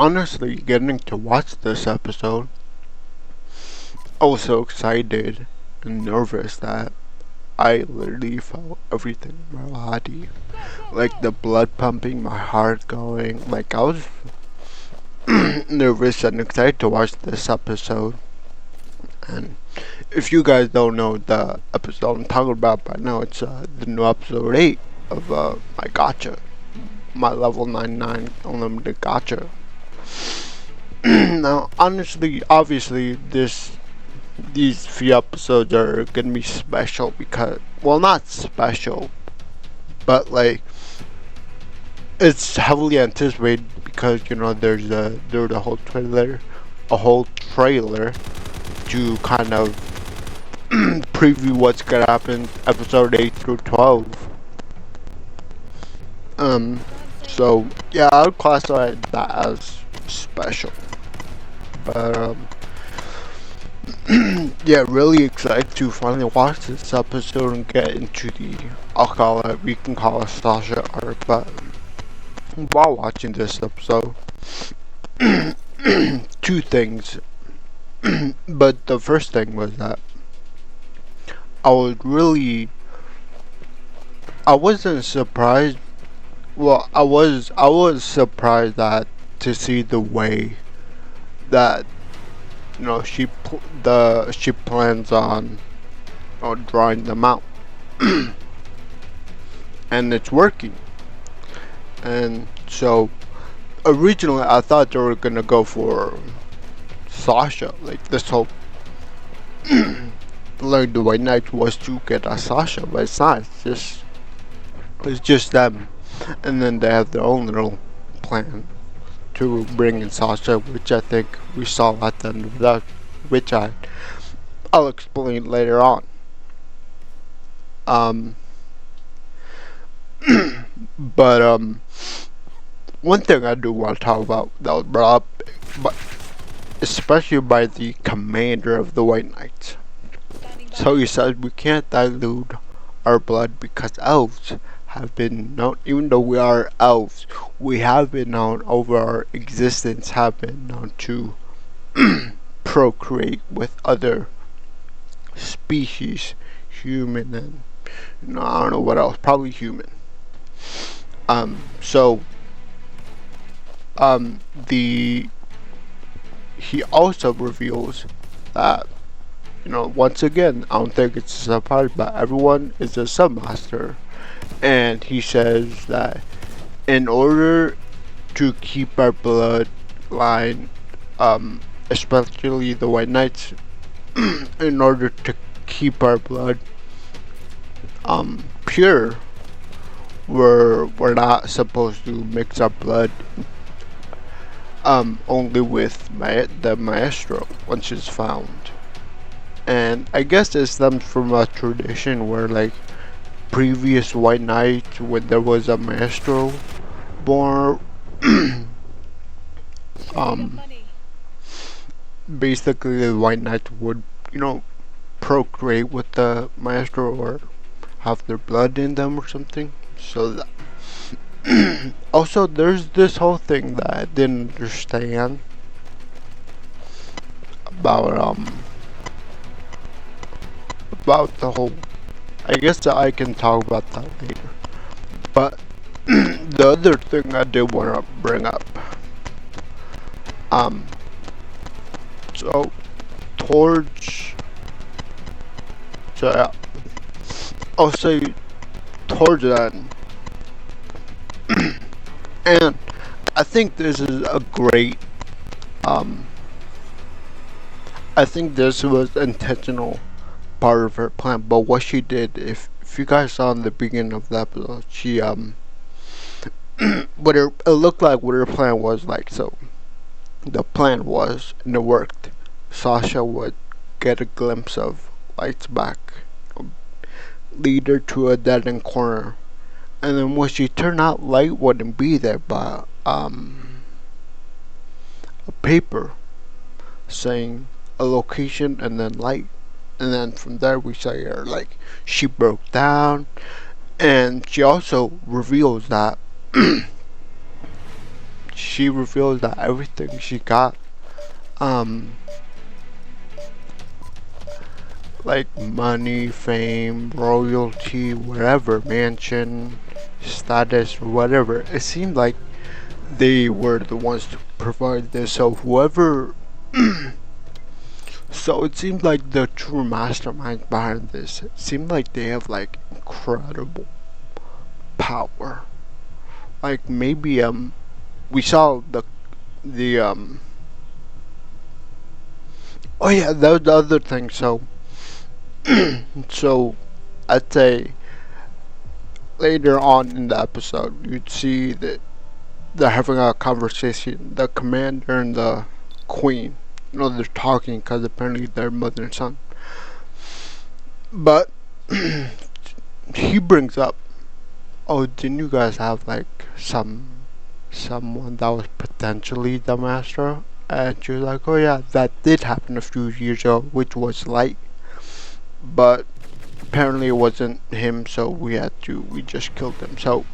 honestly, getting to watch this episode, I was so excited and nervous that I literally felt everything in my body. Like the blood pumping, my heart going. Like I was nervous and excited to watch this episode. And if you guys don't know the episode I'm talking about by now, it's the new episode 8 of my gacha. My level 99 unlimited gacha. Now, honestly, obviously, these few episodes are gonna be special because, well, not special, but like it's heavily anticipated because there's a whole trailer to kind of preview what's gonna happen episode 8 through 12. So yeah, I would classify that as special. But yeah, really excited to finally watch this episode and get into we can call it Sasha arc. But while watching this episode, two things. But the first thing was that I wasn't surprised. Well, I was surprised that to see the way that she plans on drawing them out, and it's working. And so originally I thought they were gonna go for Sasha, like this whole like the White Knight was to get a Sasha, but it's not. It's just them, and then they have their own little plan to bring in Sasha, which I think we saw at the end of that, which I'll explain later on. But one thing I do want to talk about that was brought up, but especially by the commander of the White Knights. So he says we can't dilute our blood because elves have been known, even though we are elves, we have been known over our existence, have been known to procreate with other species, human and I don't know what else, probably human. So he also reveals that once again, I don't think it's a surprise, but everyone is a submaster. And he says that in order to keep our bloodline, especially the White Knights, in order to keep our blood pure, we're not supposed to mix our blood only with the maestro once it's found. And I guess it stems from a tradition where like previous White Knight, when there was a maestro born, basically the White Knight would procreate with the maestro or have their blood in them or something. So that also there's this whole thing that I didn't understand about the whole, I guess that I can talk about that later. But the other thing I did want to bring up, so towards, I'll say towards that, and I think this is a great, I think this was intentional part of her plan. But what she did, if you guys saw in the beginning of the episode, she what it looked like what her plan was like. So the plan was, and it worked, Sasha would get a glimpse of Light's back, lead her to a dead end corner, and then when she turned out, Light wouldn't be there, but a paper saying a location and then Light. And then from there we see her, like, she broke down, and she also reveals that she reveals that everything she got, um, like money, fame, royalty, whatever, mansion, status, or whatever, it seemed like they were the ones to provide this. So whoever, so it seemed like the true masterminds behind this, it seemed like they have like incredible power. Like maybe we saw the oh yeah, that was the other thing. So so I'd say later on in the episode you'd see that they're having a conversation, the commander and the queen. You know, they're talking because apparently they're mother and son. But he brings up, oh, didn't you guys have like someone that was potentially the master? And she was like, oh yeah, that did happen a few years ago, which was Light. But apparently it wasn't him, so we just killed him. So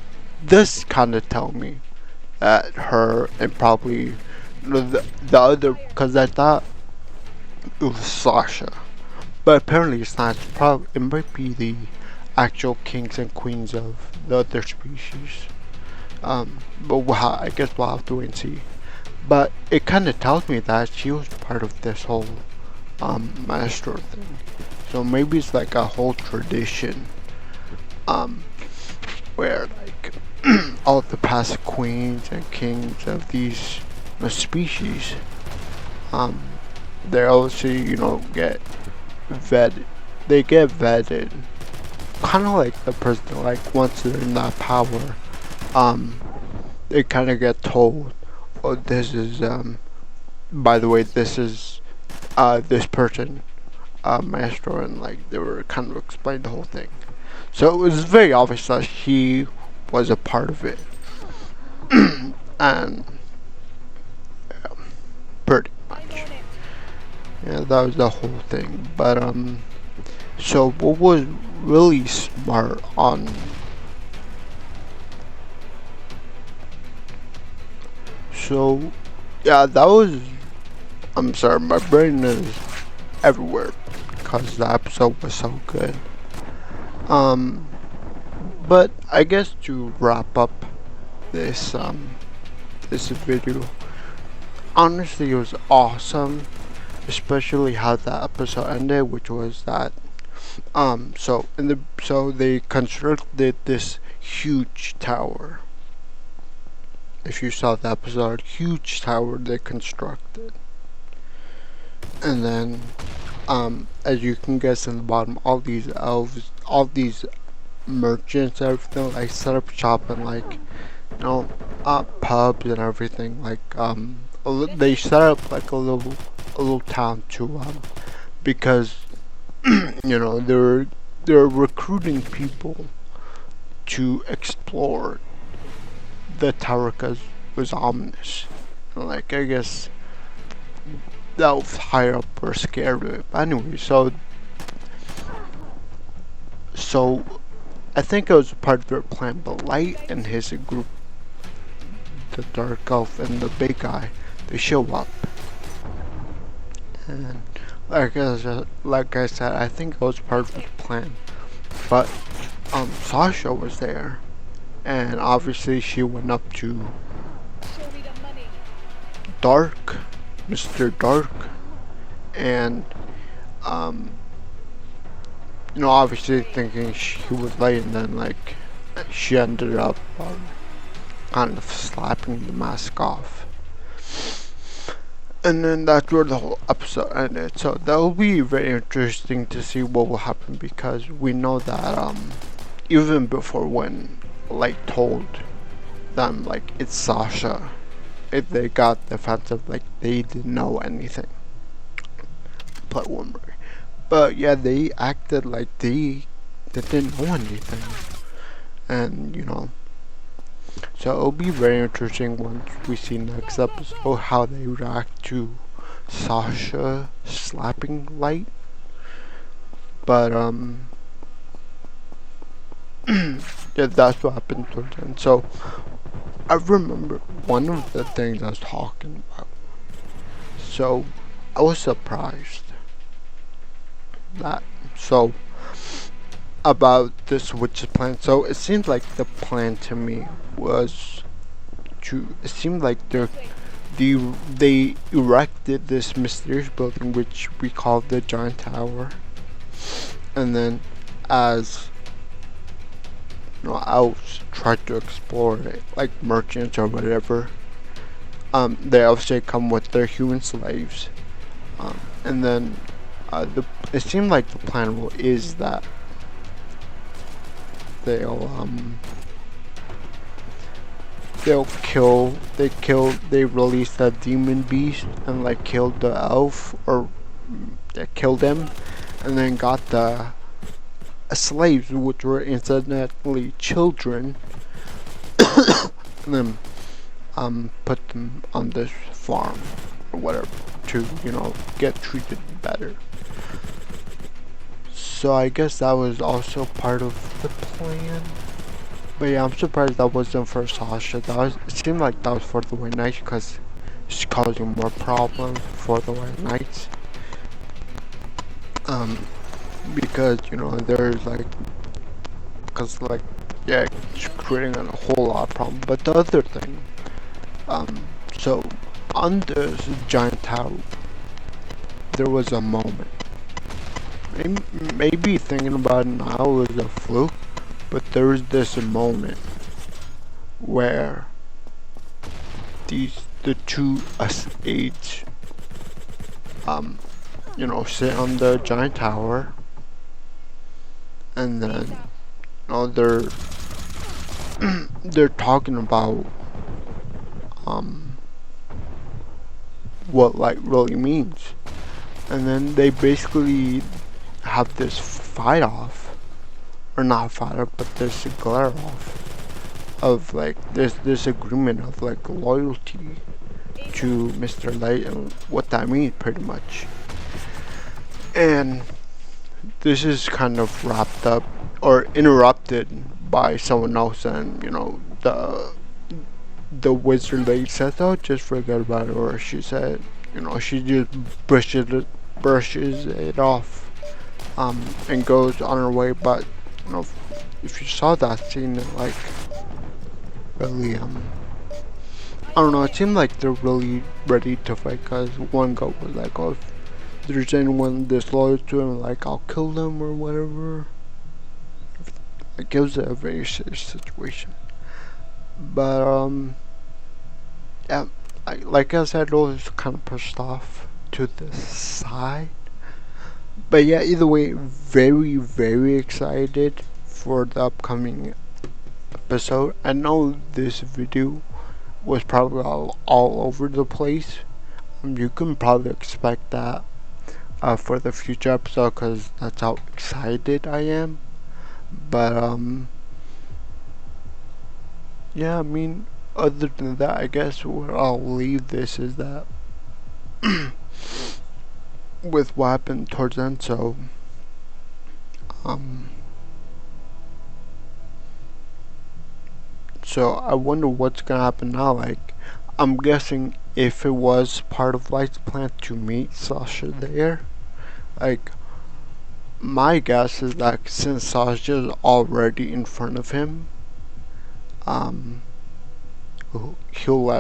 this kind of tell me that her and probably the other, because I thought it was Sasha, but apparently it's not. It's probably, it might be the actual kings and queens of the other species. But I guess we'll have to wait and see. But it kind of tells me that she was part of this whole master thing. So maybe it's like a whole tradition where like all of the past queens and kings of these species, they also, you know, get vetted. They get vetted, kind of like the person, like once they're in that power, they kind of get told, oh, this is by the way, this is this person, master, and like they were kind of explained the whole thing. So it was very obvious that he was a part of it, and yeah, pretty much, yeah, that was the whole thing. But so what was really smart on, so yeah, that was, I'm sorry, my brain is everywhere because the episode was so good. But I guess to wrap up this this video, honestly, it was awesome, especially how the episode ended, which was that so they constructed this huge tower. If you saw the episode, huge tower they constructed, and then as you can guess in the bottom, all these elves, all these merchants, everything, like set up shop and like, you know, pubs and everything. Like they set up like a little town to because you know they're recruiting people to explore the tower because it was ominous. And, like, I guess the elves higher up were scared of it. But anyway, so I think it was part of their plan. But Light and his group, the dark elf and the big guy, they show up, and like I said, I think it was part of his plan. But Sasha was there, and obviously she went up to Dark, Mr. Dark, and you know, obviously thinking she was Light, and then like she ended up kind of slapping the mask off. And then that's where the whole episode ended. So that will be very interesting to see what will happen, because we know that even before when Light told them like it's Sasha, if they got defensive, like they didn't know anything. But one more. But yeah, they acted like they didn't know anything. And you know, so it'll be very interesting once we see next episode how they react to Sasha slapping Light. But yeah, that's what happened towards the end. So I remember one of the things I was talking about. So I was surprised that so about this witch's plan. So it seems like the plan to me was to. It seemed like they erected this mysterious building which we call the Giant Tower, and then as else try to explore it, like merchants or whatever. They obviously come with their human slaves, and then it seemed like the plan is that they'll they release that demon beast and like kill the elf, or kill them, and then got the slaves, which were incidentally children, and then put them on this farm or whatever to get treated better. So I guess that was also part of the plan. But yeah, I'm surprised that wasn't for Sasha. It seemed like that was for the White Knights because it's causing more problems for the White Knights. Because there's it's creating a whole lot of problems. But the other thing, so on this giant tower, there was a moment. Maybe thinking about it now was a fluke, but there was this moment where the two aides sit on the giant tower, and then they're talking about what light really means, and then they basically have this fight off, or not fight off, but this glare off of this agreement of loyalty to Mr. Light and what that means pretty much. And this is kind of wrapped up or interrupted by someone else, and the wizard lady says, "Oh, just forget about it," or she said, she just brushes it off, and goes on her way. But if you saw that scene, really, I don't know, it seemed like they're really ready to fight, because one guy was like, "Oh, if there's anyone disloyal to him, I'll kill them," or whatever. It gives it a very serious situation. But yeah, like I said, I was kind of pushed off to the side. But yeah, either way, very, very excited for the upcoming episode. I know this video was probably all over the place. You can probably expect that for the future episode, because that's how excited I am. But yeah, I mean, other than that, I guess where I'll leave this is that with what happened towards the end. So so I wonder what's gonna happen now. I'm guessing if it was part of Light's plan to meet Sasha there, my guess is that since Sasha's already in front of him, he'll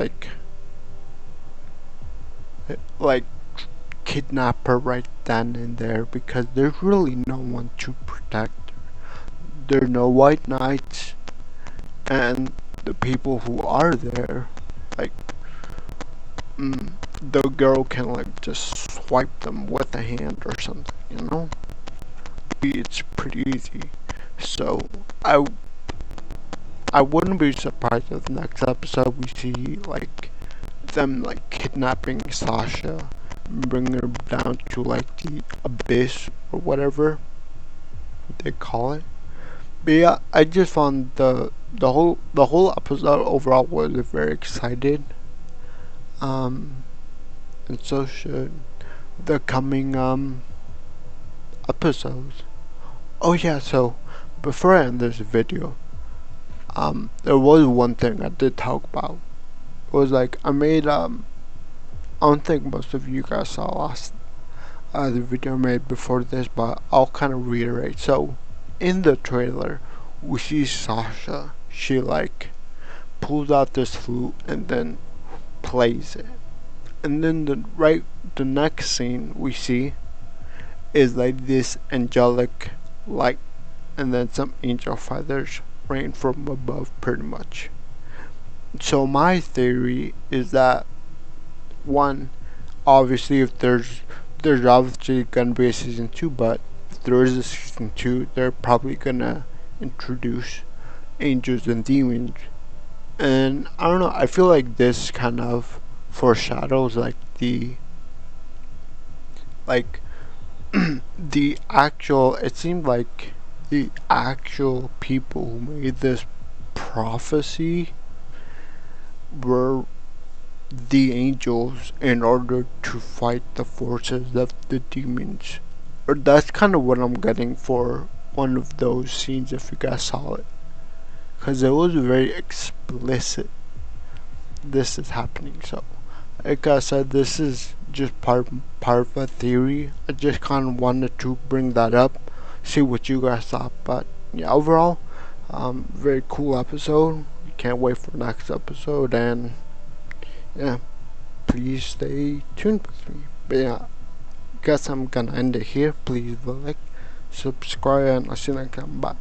kidnap her right then and there, because there's really no one to protect her. There are no White Knights, and the people who are there, the girl can just swipe them with a hand or something, It's pretty easy. So I wouldn't be surprised if the next episode we see them kidnapping Sasha, bring her down to the abyss or whatever they call it. But yeah, I just found the whole episode overall was very excited. And so should the coming episodes. Oh yeah, so before I end this video, there was one thing I did talk about. It was like I made I don't think most of you guys saw last the video I made before this, but I'll kind of reiterate. So in the trailer, we see Sasha. She like pulls out this flute and then plays it, and then the next scene we see is like this angelic light, and then some angel feathers rain from above, pretty much. So my theory is that one, obviously, if there's obviously gonna be a season 2, but if there is a season 2, they're probably gonna introduce angels and demons. And I don't know, I feel like this kind of foreshadows like like the actual, it seemed like the actual people who made this prophecy were the angels in order to fight the forces of the demons. Or that's kind of what I'm getting for one of those scenes, if you guys saw it. Because it was very explicit. This is happening. So, like I said, this is just part of a theory. I just kind of wanted to bring that up, see what you guys thought. But yeah, overall, very cool episode. Can't wait for next episode, and yeah, please stay tuned with me. But yeah, guess I'm gonna end it here. Please like, subscribe, and I'll see you next time. Bye.